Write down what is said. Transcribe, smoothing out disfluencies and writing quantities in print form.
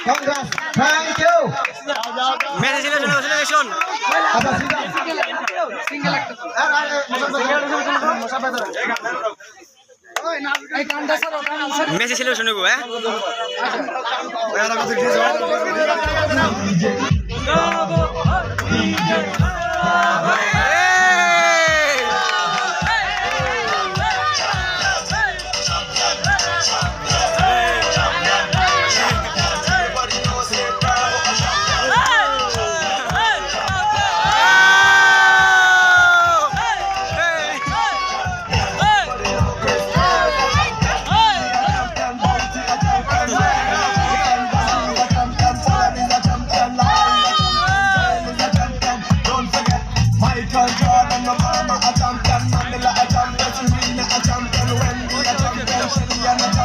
Congrats. Thank you. Congratulations. Messi celebration hobo Michael Jordan, no mama a champion, Mandela a champion, Serena a champion, Wendy a champion, Shelly a champion.